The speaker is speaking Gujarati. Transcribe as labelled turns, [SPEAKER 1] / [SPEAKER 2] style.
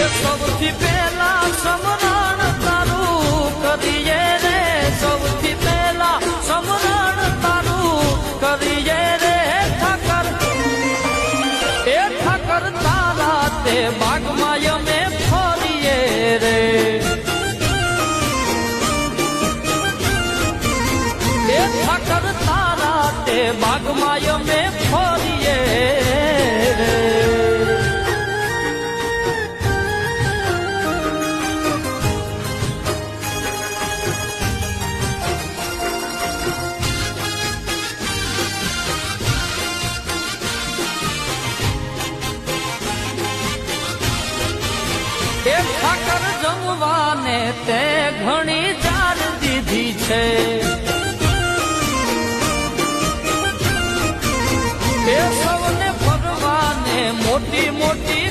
[SPEAKER 1] એ સૌથી પહેલા સમરણ તારું કરીએ રે, સૌથી પહેલા સમરણ તારું કરીએ રે ઠાકર. એ ઠાકર તારા તે બાગમાં અમે ફરીએ રે. એ ઠાકર તારા તે બાગમાં અમે ફરીએ રે. એ ઠાકર જમવાને તે ઘણી જાર દીધી છે. એ સૌને ફરવાને મોટી મોટી